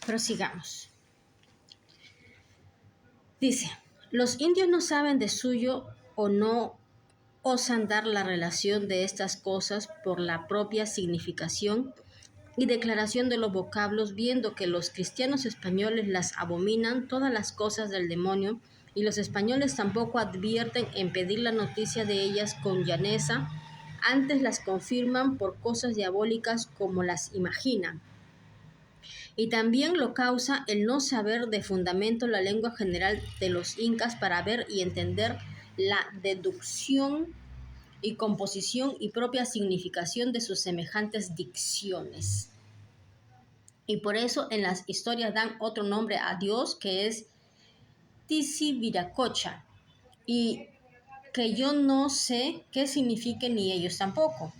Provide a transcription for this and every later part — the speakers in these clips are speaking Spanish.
Prosigamos. Dice, los indios no saben de suyo o no osan dar la relación de estas cosas por la propia significación y declaración de los vocablos, viendo que los cristianos españoles las abominan todas las cosas del demonio, y los españoles tampoco advierten en pedir la noticia de ellas con llaneza, antes las confirman por cosas diabólicas como las imaginan. Y también lo causa el no saber de fundamento la lengua general de los incas para ver y entender la deducción y composición y propia significación de sus semejantes dicciones. Y por eso en las historias dan otro nombre a Dios, que es Tisiviracocha, y que yo no sé qué signifique ni ellos tampoco.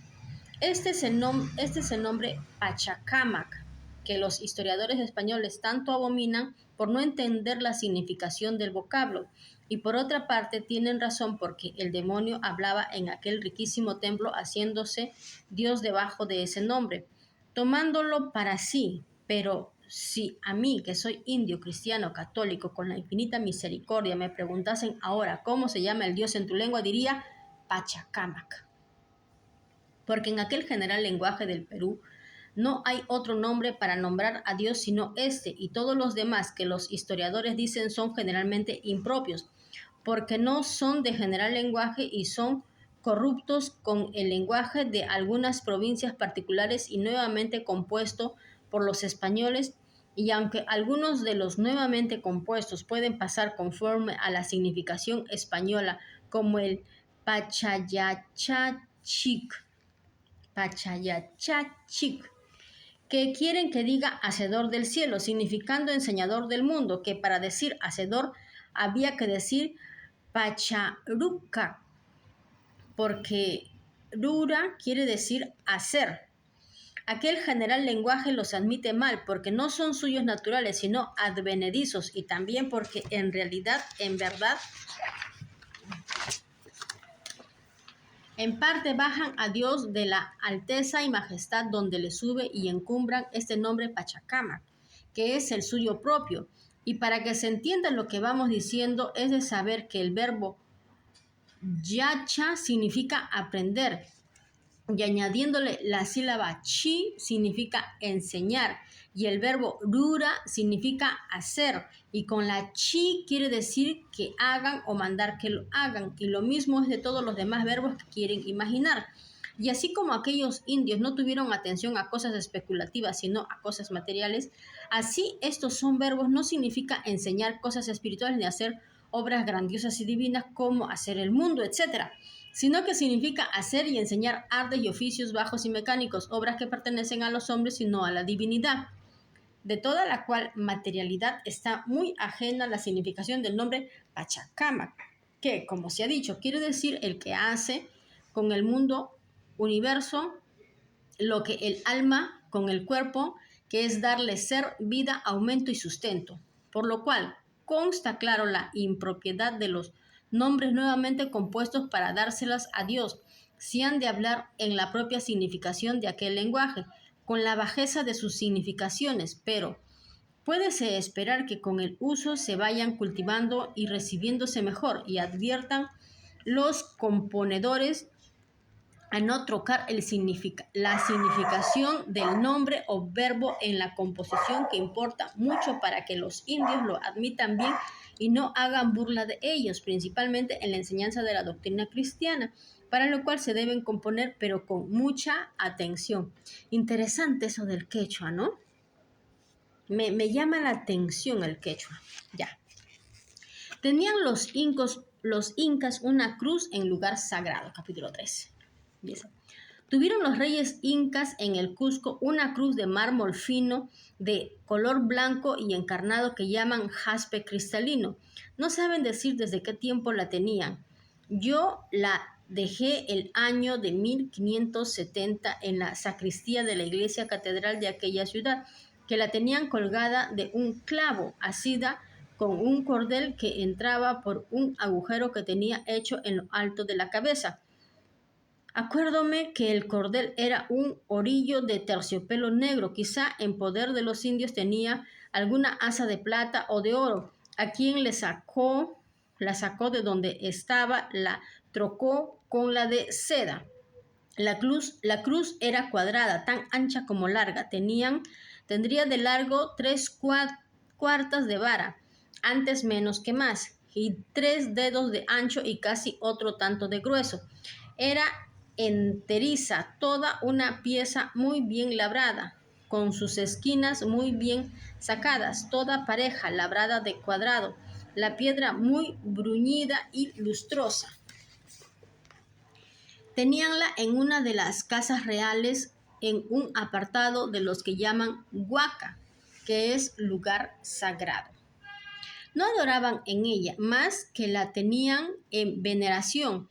Este es el nombre Pachacamac, que los historiadores españoles tanto abominan por no entender la significación del vocablo, y por otra parte tienen razón porque el demonio hablaba en aquel riquísimo templo haciéndose Dios debajo de ese nombre, tomándolo para sí. Pero si a mí, que soy indio, cristiano, católico, con la infinita misericordia, me preguntasen ahora cómo se llama el Dios en tu lengua, diría Pachacamac. Porque en aquel general lenguaje del Perú no hay otro nombre para nombrar a Dios sino este, y todos los demás que los historiadores dicen son generalmente impropios, porque no son de general lenguaje y son corruptos con el lenguaje de algunas provincias particulares y nuevamente compuesto por los españoles, y aunque algunos de los nuevamente compuestos pueden pasar conforme a la significación española, como el Pachayachachic, que quieren que diga hacedor del cielo, significando enseñador del mundo, que para decir hacedor había que decir Pacharuca, porque rura quiere decir hacer. Aquel general lenguaje los admite mal, porque no son suyos naturales, sino advenedizos, y también porque en realidad, en verdad, en parte bajan a Dios de la alteza y majestad donde le sube y encumbran este nombre Pachacamac, que es el suyo propio. Y para que se entienda lo que vamos diciendo es de saber que el verbo yacha significa aprender, y añadiéndole la sílaba chi significa enseñar, y el verbo rura significa hacer, y con la chi quiere decir que hagan o mandar que lo hagan, y lo mismo es de todos los demás verbos que quieren imaginar. Y así como aquellos indios no tuvieron atención a cosas especulativas, sino a cosas materiales, así estos son verbos, no significa enseñar cosas espirituales ni hacer obras grandiosas y divinas como hacer el mundo, etc., sino que significa hacer y enseñar artes y oficios bajos y mecánicos, obras que pertenecen a los hombres y no a la divinidad, de toda la cual materialidad está muy ajena a la significación del nombre Pachacamac, que, como se ha dicho, quiere decir el que hace con el mundo, universo, lo que el alma con el cuerpo, que es darle ser, vida, aumento y sustento, por lo cual consta claro la impropiedad de los nombres nuevamente compuestos para dárselas a Dios, si han de hablar en la propia significación de aquel lenguaje, con la bajeza de sus significaciones, pero puédese esperar que con el uso se vayan cultivando y recibiéndose mejor, y adviertan los componedores a no trocar la significación del nombre o verbo en la composición, que importa mucho para que los indios lo admitan bien y no hagan burla de ellos, principalmente en la enseñanza de la doctrina cristiana, para lo cual se deben componer, pero con mucha atención. Interesante eso del quechua, ¿no? Me llama la atención el quechua. Ya. Tenían los incas una cruz en lugar sagrado, capítulo 13. Dice, tuvieron los reyes incas en el Cusco una cruz de mármol fino de color blanco y encarnado que llaman jaspe cristalino. No saben decir desde qué tiempo la tenían. Yo la dejé el año de 1570 en la sacristía de la iglesia catedral de aquella ciudad, que la tenían colgada de un clavo, asida con un cordel que entraba por un agujero que tenía hecho en lo alto de la cabeza. Acuérdome que el cordel era un orillo de terciopelo negro, quizá en poder de los indios tenía alguna asa de plata o de oro. A quien la sacó de donde estaba, la trocó con la de seda. La cruz era cuadrada, tan ancha como larga. Tendría de largo cuartas de vara, antes menos que más, y 3 dedos de ancho y casi otro tanto de grueso. Era enteriza, toda una pieza muy bien labrada, con sus esquinas muy bien sacadas, toda pareja, labrada de cuadrado, la piedra muy bruñida y lustrosa. Teníanla en una de las casas reales, en un apartado de los que llaman huaca, que es lugar sagrado. No adoraban en ella, más que la tenían en veneración.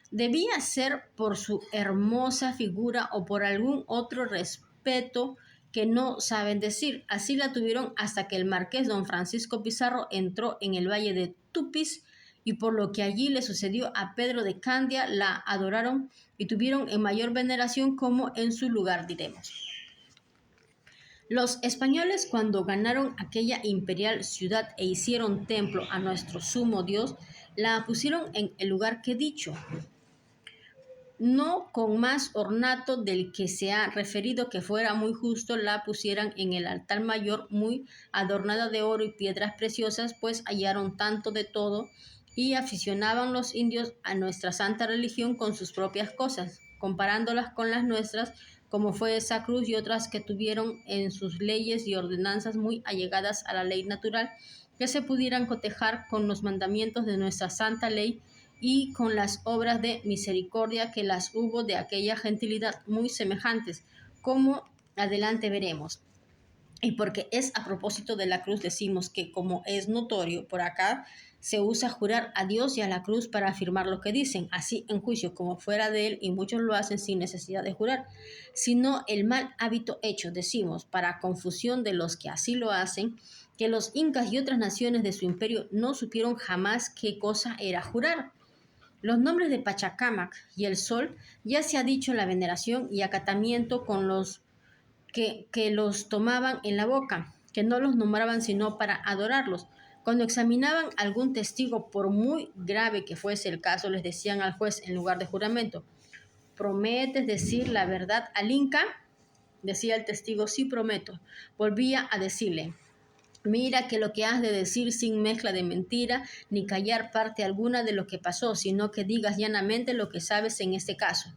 Debía ser por su hermosa figura o por algún otro respeto que no saben decir. Así la tuvieron hasta que el marqués don Francisco Pizarro entró en el valle de Tupis, y por lo que allí le sucedió a Pedro de Candia, la adoraron y tuvieron en mayor veneración, como en su lugar diremos. Los españoles, cuando ganaron aquella imperial ciudad e hicieron templo a nuestro sumo Dios, la pusieron en el lugar que he dicho, no con más ornato del que se ha referido, que fuera muy justo la pusieran en el altar mayor, muy adornada de oro y piedras preciosas, pues hallaron tanto de todo y aficionaban los indios a nuestra santa religión con sus propias cosas, comparándolas con las nuestras, como fue esa cruz y otras que tuvieron en sus leyes y ordenanzas muy allegadas a la ley natural, que se pudieran cotejar con los mandamientos de nuestra santa ley y con las obras de misericordia que las hubo de aquella gentilidad muy semejantes, como adelante veremos. Y porque es a propósito de la cruz, decimos que, como es notorio, por acá se usa jurar a Dios y a la cruz para afirmar lo que dicen, así en juicio como fuera de él, y muchos lo hacen sin necesidad de jurar, sino el mal hábito hecho, decimos, para confusión de los que así lo hacen, que los incas y otras naciones de su imperio no supieron jamás qué cosa era jurar. Los nombres de Pachacamac y el sol ya se ha dicho en la veneración y acatamiento con los que los tomaban en la boca, que no los nombraban sino para adorarlos. Cuando examinaban algún testigo, por muy grave que fuese el caso, les decían al juez en lugar de juramento: ¿prometes decir la verdad al Inca? Decía el testigo: sí, prometo. Volvía a decirle: mira que lo que has de decir sin mezcla de mentira, ni callar parte alguna de lo que pasó, sino que digas llanamente lo que sabes en este caso.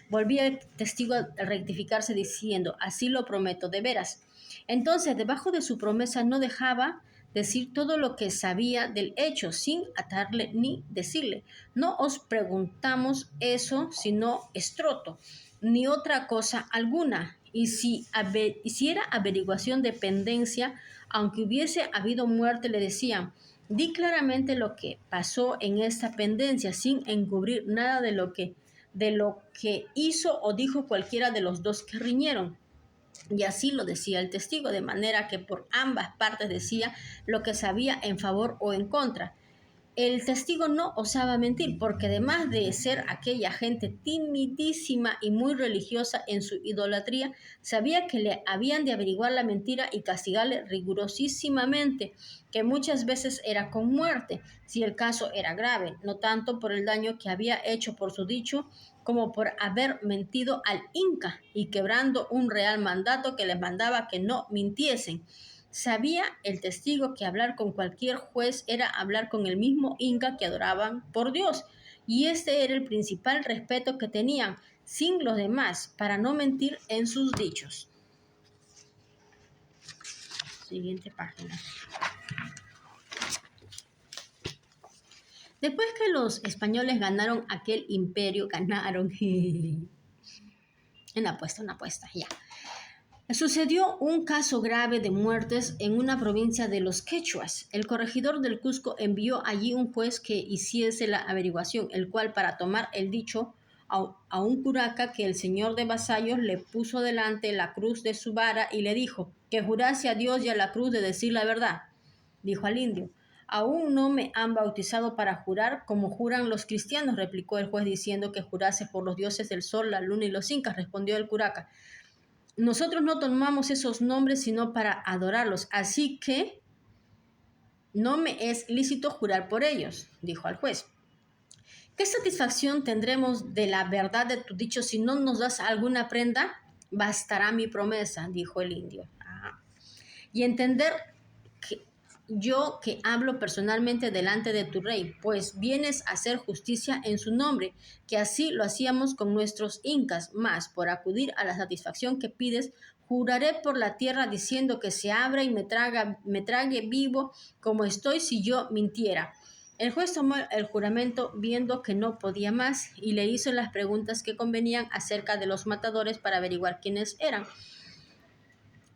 Volvía el testigo a rectificarse diciendo: así lo prometo de veras. Entonces, debajo de su promesa, no dejaba decir todo lo que sabía del hecho, sin atarle ni decirle: no os preguntamos eso, sino estroto, ni otra cosa alguna. Y si era averiguación de pendencia, aunque hubiese habido muerte, le decían: di claramente lo que pasó en esta pendencia, sin encubrir nada de lo que hizo o dijo cualquiera de los dos que riñeron. Y así lo decía el testigo, de manera que por ambas partes decía lo que sabía en favor o en contra. El testigo no osaba mentir, porque además de ser aquella gente timidísima y muy religiosa en su idolatría, sabía que le habían de averiguar la mentira y castigarle rigurosísimamente, que muchas veces era con muerte, si el caso era grave, no tanto por el daño que había hecho por su dicho, como por haber mentido al Inca y quebrando un real mandato que les mandaba que no mintiesen. Sabía el testigo que hablar con cualquier juez era hablar con el mismo Inca que adoraban por Dios, y este era el principal respeto que tenían, sin los demás, para no mentir en sus dichos. Siguiente página. Después que los españoles ganaron aquel imperio, una apuesta, ya. Sucedió un caso grave de muertes en una provincia de los quechuas. El corregidor del Cusco envió allí un juez que hiciese la averiguación, el cual, para tomar el dicho a un curaca que el señor de vasallos, le puso delante la cruz de su vara y le dijo que jurase a Dios y a la cruz de decir la verdad. Dijo al indio: Aún no me han bautizado para jurar como juran los cristianos, replicó el juez diciendo que jurase por los dioses del sol, la luna y los incas, respondió el curaca. Nosotros no tomamos esos nombres sino para adorarlos, así que no me es lícito jurar por ellos, dijo al juez. ¿Qué satisfacción tendremos de la verdad de tu dicho si no nos das alguna prenda? Bastará mi promesa, dijo el indio. Y entender que yo que hablo personalmente delante de tu rey, pues vienes a hacer justicia en su nombre, que así lo hacíamos con nuestros incas, mas por acudir a la satisfacción que pides, juraré por la tierra diciendo que se abra y me trague vivo como estoy si yo mintiera. El juez tomó el juramento viendo que no podía más y le hizo las preguntas que convenían acerca de los matadores para averiguar quiénes eran.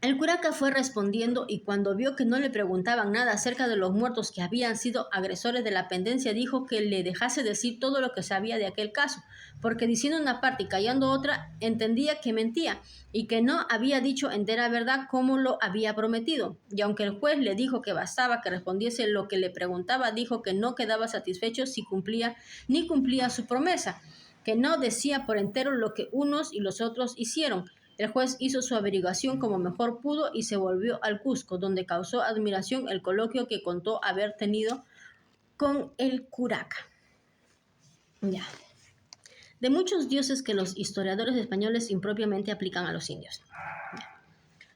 El curaca fue respondiendo y cuando vio que no le preguntaban nada acerca de los muertos que habían sido agresores de la pendencia, dijo que le dejase decir todo lo que sabía de aquel caso, porque diciendo una parte y callando otra, entendía que mentía y que no había dicho entera verdad como lo había prometido. Y aunque el juez le dijo que bastaba que respondiese lo que le preguntaba, dijo que no quedaba satisfecho si cumplía ni cumplía su promesa, que no decía por entero lo que unos y los otros hicieron. El juez hizo su averiguación como mejor pudo y se volvió al Cusco, donde causó admiración el coloquio que contó haber tenido con el curaca. Ya. De muchos dioses que los historiadores españoles impropiamente aplican a los indios.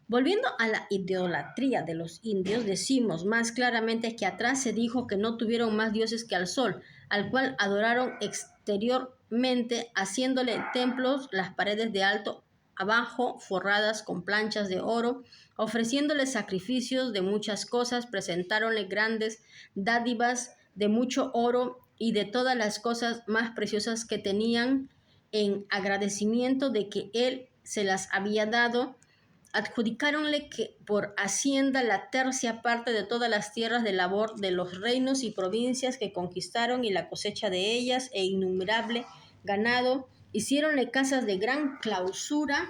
Volviendo a la idolatría de los indios, decimos más claramente que atrás se dijo que no tuvieron más dioses que al sol, al cual adoraron exteriormente, haciéndole templos las paredes de alto abajo forradas con planchas de oro, ofreciéndole sacrificios de muchas cosas, presentáronle grandes dádivas de mucho oro y de todas las cosas más preciosas que tenían en agradecimiento de que él se las había dado. Adjudicáronle que por hacienda la tercia parte de todas las tierras de labor de los reinos y provincias que conquistaron y la cosecha de ellas e innumerable ganado. Hicieronle casas de gran clausura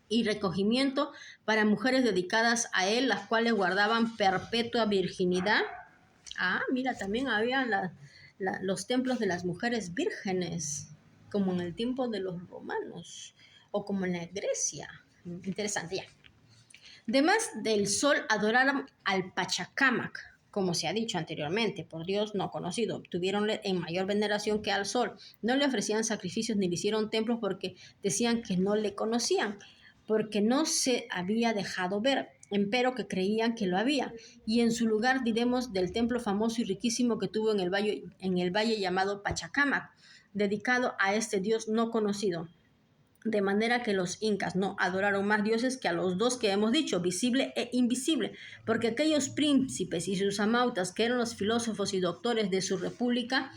y recogimiento para mujeres dedicadas a él, las cuales guardaban perpetua virginidad. Mira, también había los templos de las mujeres vírgenes, como en el tiempo de los romanos o como en la Grecia. Interesante, ya. Además del sol, adoraron al Pachacamac, como se ha dicho anteriormente, por Dios no conocido. Tuvieronle en mayor veneración que al sol. No le ofrecían sacrificios ni le hicieron templos porque decían que no le conocían, porque no se había dejado ver, empero que creían que lo había. Y en su lugar diremos del templo famoso y riquísimo que tuvo en el valle llamado Pachacamac, dedicado a este Dios no conocido. De manera que los incas no adoraron más dioses que a los dos que hemos dicho, visible e invisible, porque aquellos príncipes y sus amautas, que eran los filósofos y doctores de su república,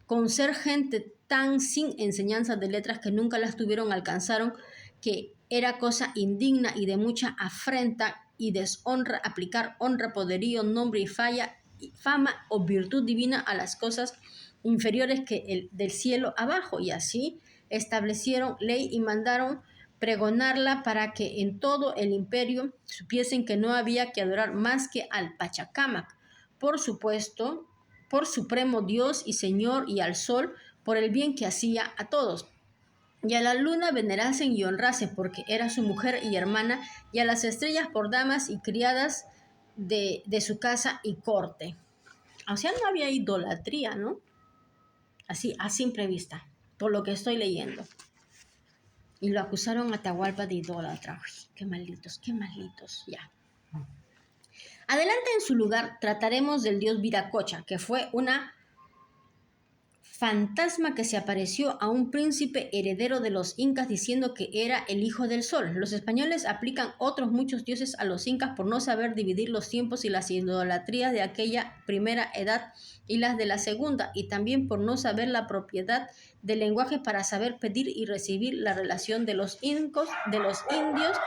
con ser gente tan sin enseñanza de letras que nunca las tuvieron, alcanzaron que era cosa indigna y de mucha afrenta y deshonra aplicar honra, poderío, nombre y fama o virtud divina a las cosas inferiores que el del cielo abajo, y así establecieron ley y mandaron pregonarla para que en todo el imperio supiesen que no había que adorar más que al Pachacamac, por supuesto, por supremo Dios y Señor, y al sol por el bien que hacía a todos, y a la luna venerasen y honrasen porque era su mujer y hermana, y a las estrellas por damas y criadas de su casa y corte. O sea, no había idolatría, ¿no? Así, a simple vista, por lo que estoy leyendo. Y lo acusaron a Atahualpa de idólatra. Uy, qué malditos, ya. Adelante en su lugar trataremos del dios Viracocha, que fue una fantasma que se apareció a un príncipe heredero de los incas diciendo que era el hijo del sol. Los españoles aplican otros muchos dioses a los incas por no saber dividir los tiempos y las idolatrías de aquella primera edad y las de la segunda, y también por no saber la propiedad del lenguaje para saber pedir y recibir la relación de los indios,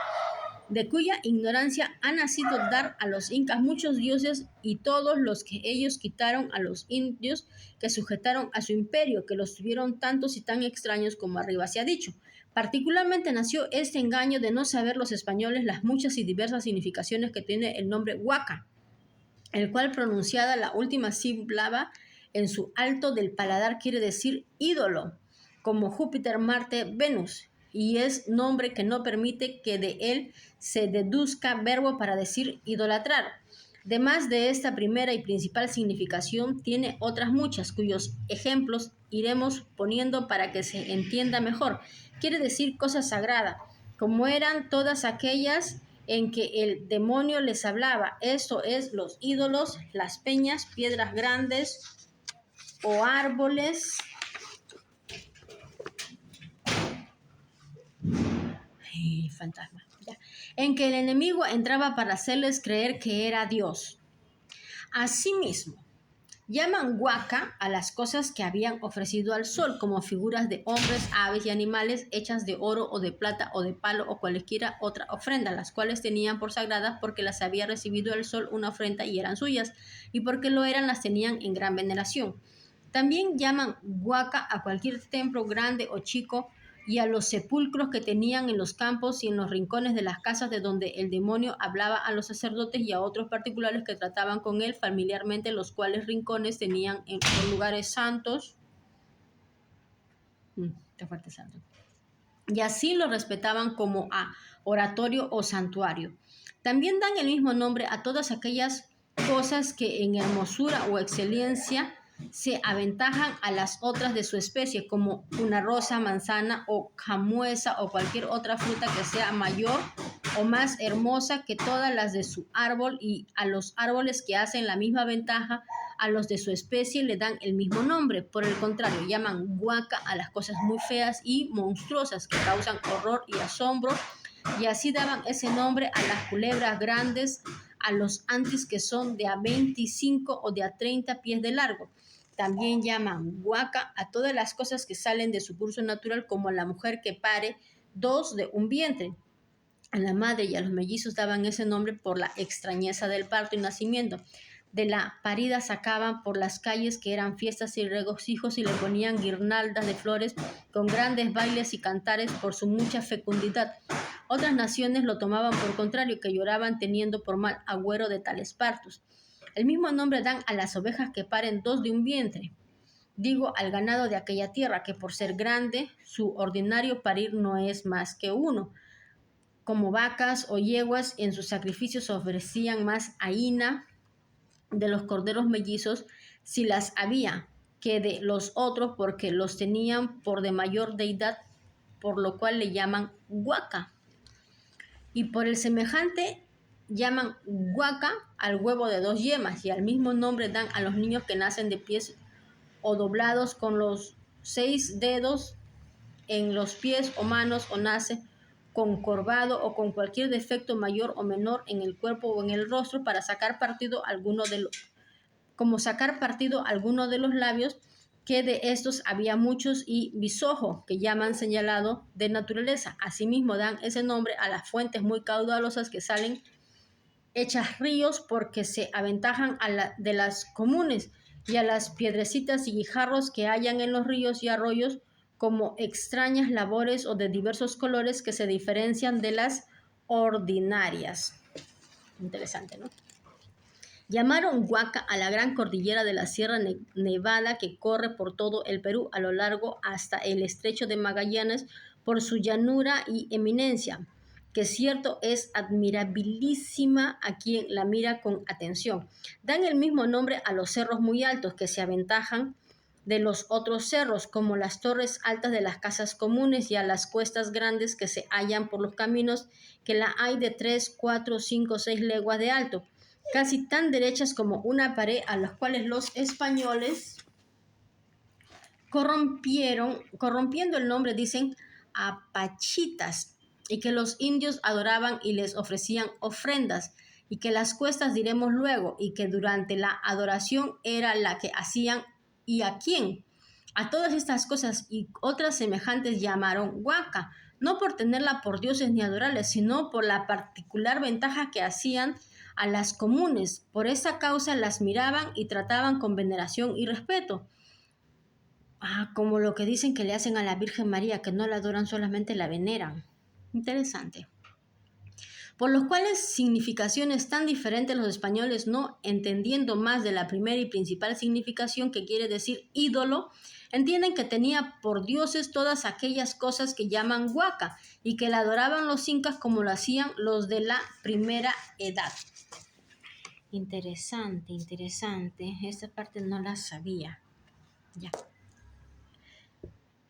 de cuya ignorancia ha nacido dar a los incas muchos dioses y todos los que ellos quitaron a los indios que sujetaron a su imperio, que los tuvieron tantos y tan extraños como arriba se ha dicho. Particularmente nació este engaño de no saber los españoles las muchas y diversas significaciones que tiene el nombre Huaca, el cual pronunciada la última sílaba en su alto del paladar quiere decir ídolo, como Júpiter, Marte, Venus, y es nombre que no permite que de él se deduzca verbo para decir idolatrar. Además de esta primera y principal significación, tiene otras muchas, cuyos ejemplos iremos poniendo para que se entienda mejor. Quiere decir cosa sagrada, como eran todas aquellas en que el demonio les hablaba, esto es, los ídolos, las peñas, piedras grandes o árboles. Ay, fantasma. Ya. En que el enemigo entraba para hacerles creer que era Dios. Asimismo, llaman huaca a las cosas que habían ofrecido al sol, como figuras de hombres, aves y animales hechas de oro o de plata o de palo o cualquiera otra ofrenda, las cuales tenían por sagradas porque las había recibido el sol una ofrenda y eran suyas, y porque lo eran las tenían en gran veneración. También llaman huaca a cualquier templo grande o chico y a los sepulcros que tenían en los campos y en los rincones de las casas de donde el demonio hablaba a los sacerdotes y a otros particulares que trataban con él familiarmente, los cuales rincones tenían en los lugares santos. Qué fuerte santo. Y así lo respetaban como a oratorio o santuario. También dan el mismo nombre a todas aquellas cosas que en hermosura o excelencia se aventajan a las otras de su especie, como una rosa, manzana o camuesa o cualquier otra fruta que sea mayor o más hermosa que todas las de su árbol, y a los árboles que hacen la misma ventaja a los de su especie le dan el mismo nombre. Por el contrario, llaman huaca a las cosas muy feas y monstruosas que causan horror y asombro, y así daban ese nombre a las culebras grandes, a los antis que son de a 25 o de a 30 pies de largo. También llaman huaca a todas las cosas que salen de su curso natural, como a la mujer que pare dos de un vientre. A la madre y a los mellizos daban ese nombre por la extrañeza del parto y nacimiento. De la parida sacaban por las calles, que eran fiestas y regocijos, y le ponían guirnaldas de flores con grandes bailes y cantares por su mucha fecundidad. Otras naciones lo tomaban por contrario, que lloraban teniendo por mal agüero de tales partos. El mismo nombre dan a las ovejas que paren dos de un vientre. Digo al ganado de aquella tierra, que por ser grande, su ordinario parir no es más que uno. Como vacas o yeguas, en sus sacrificios ofrecían más haína de los corderos mellizos, si las había, que de los otros, porque los tenían por de mayor deidad, por lo cual le llaman huaca. Y por el semejante llaman huaca al huevo de dos yemas, y al mismo nombre dan a los niños que nacen de pies o doblados con los 6 dedos en los pies o manos, o nace con corvado o con cualquier defecto mayor o menor en el cuerpo o en el rostro, para sacar partido alguno de los, como sacar partido alguno de los labios, que de estos había muchos, y bisojo, que llaman señalado de naturaleza. Asimismo dan ese nombre a las fuentes muy caudalosas que salen hechas ríos, porque se aventajan de las comunes, y a las piedrecitas y guijarros que hallan en los ríos y arroyos, como extrañas labores o de diversos colores que se diferencian de las ordinarias. Interesante, ¿no? Llamaron Huaca a la gran cordillera de la Sierra Nevada, que corre por todo el Perú a lo largo hasta el estrecho de Magallanes, por su llanura y eminencia, que cierto es admirabilísima a quien la mira con atención. Dan el mismo nombre a los cerros muy altos, que se aventajan de los otros cerros, como las torres altas de las casas comunes, y a las cuestas grandes que se hallan por los caminos, que la hay de 3, 4, 5, 6 leguas de alto, casi tan derechas como una pared, a las cuales los españoles corrompiendo el nombre, dicen apachitas, y que los indios adoraban y les ofrecían ofrendas, y que las cuestas diremos luego, y que durante la adoración era la que hacían y a quién. A todas estas cosas y otras semejantes llamaron huaca, no por tenerla por dioses ni adorarles, sino por la particular ventaja que hacían a las comunes. Por esa causa las miraban y trataban con veneración y respeto. Como lo que dicen que le hacen a la Virgen María, que no la adoran, solamente la veneran. Interesante. por los cuales significaciones tan diferentes los españoles, no entendiendo más de la primera y principal significación, que quiere decir ídolo, entienden que tenía por dioses todas aquellas cosas que llaman huaca y que la adoraban los incas como lo hacían los de la primera edad. Interesante, interesante. Esta parte no la sabía. Ya.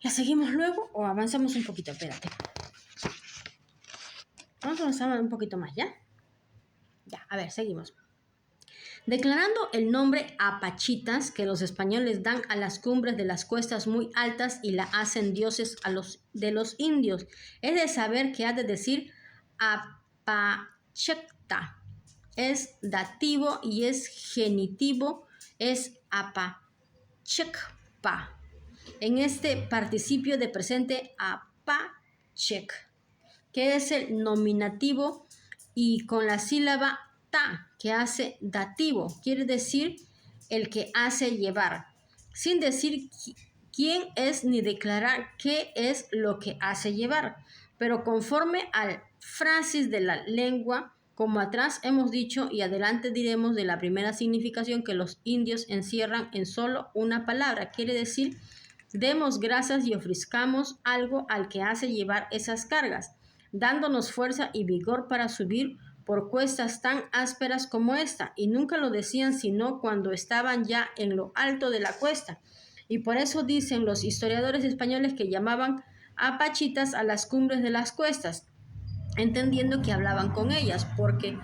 ¿La seguimos luego o avanzamos un poquito? Espérate. Vamos a avanzar un poquito más, ¿ya? Ya, a ver, seguimos. Declarando el nombre apachitas que los españoles dan a las cumbres de las cuestas muy altas y la hacen dioses de los indios, es de saber que ha de decir apachecta. Es dativo y es genitivo, es apachecpa. En este participio de presente apachec, que es el nominativo, y con la sílaba ta, que hace dativo, quiere decir el que hace llevar, sin decir quién es ni declarar qué es lo que hace llevar, pero conforme al frasis de la lengua, como atrás hemos dicho y adelante diremos de la primera significación que los indios encierran en solo una palabra, quiere decir demos gracias y ofrezcamos algo al que hace llevar esas cargas, dándonos fuerza y vigor para subir por cuestas tan ásperas como esta, y nunca lo decían sino cuando estaban ya en lo alto de la cuesta. Y por eso dicen los historiadores españoles que llamaban apachitas a las cumbres de las cuestas, entendiendo que hablaban con ellas, porque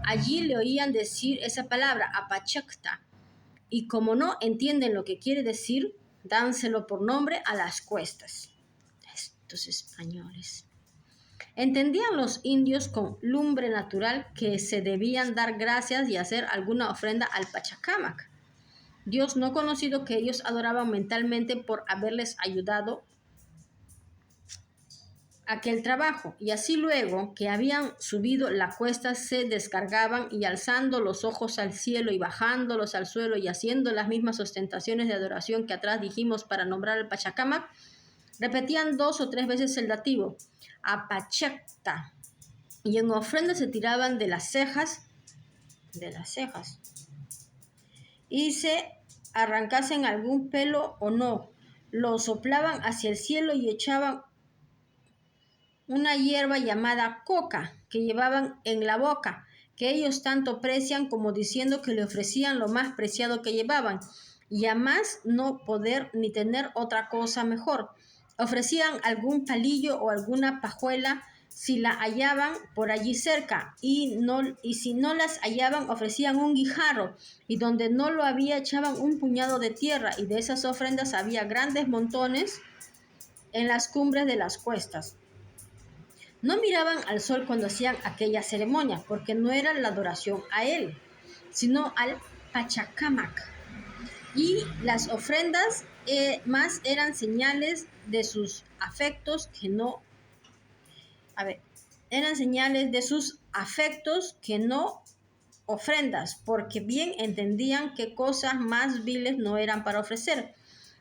allí le oían decir esa palabra, apachacta, y como no entienden lo que quiere decir, dánselo por nombre a las cuestas. Estos españoles. Entendían los indios con lumbre natural que se debían dar gracias y hacer alguna ofrenda al Pachacámac, Dios no conocido que ellos adoraban mentalmente por haberles ayudado aquel trabajo. Y así luego que habían subido la cuesta se descargaban y alzando los ojos al cielo y bajándolos al suelo y haciendo las mismas ostentaciones de adoración que atrás dijimos para nombrar al Pachacámac, repetían 2 o 3 veces el dativo, apachacta, y en ofrenda se tiraban de las cejas, y se arrancasen algún pelo o no, lo soplaban hacia el cielo y echaban una hierba llamada coca que llevaban en la boca, que ellos tanto precian como diciendo que le ofrecían lo más preciado que llevaban, y a más no poder ni tener otra cosa mejor. Ofrecían algún palillo o alguna pajuela si la hallaban por allí cerca, y si no las hallaban ofrecían un guijarro, y donde no lo había echaban un puñado de tierra, y de esas ofrendas había grandes montones en las cumbres de las cuestas. No miraban al sol cuando hacían aquella ceremonia, porque no era la adoración a él, sino al Pachacámac. Y las ofrendas más eran señales de sus afectos que no... eran señales de sus afectos que no ofrendas, porque bien entendían que cosas más viles no eran para ofrecer.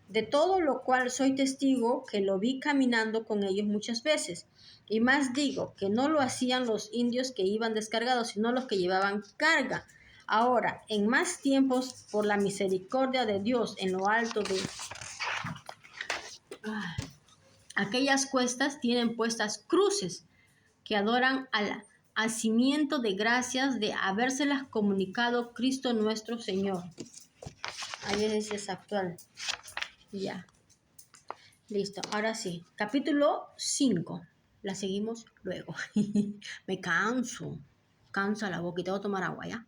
De todo lo cual soy testigo que lo vi caminando con ellos muchas veces. Y más digo que no lo hacían los indios que iban descargados, sino los que llevaban carga. Ahora, en más tiempos, por la misericordia de Dios, en lo alto de aquellas cuestas tienen puestas cruces que adoran al hacimiento de gracias de habérselas comunicado Cristo nuestro Señor. Ahí es actual. Ya. Listo, ahora sí. Capítulo 5. La seguimos luego. Me canso. Cansa la boca y tengo que tomar agua, ¿ya?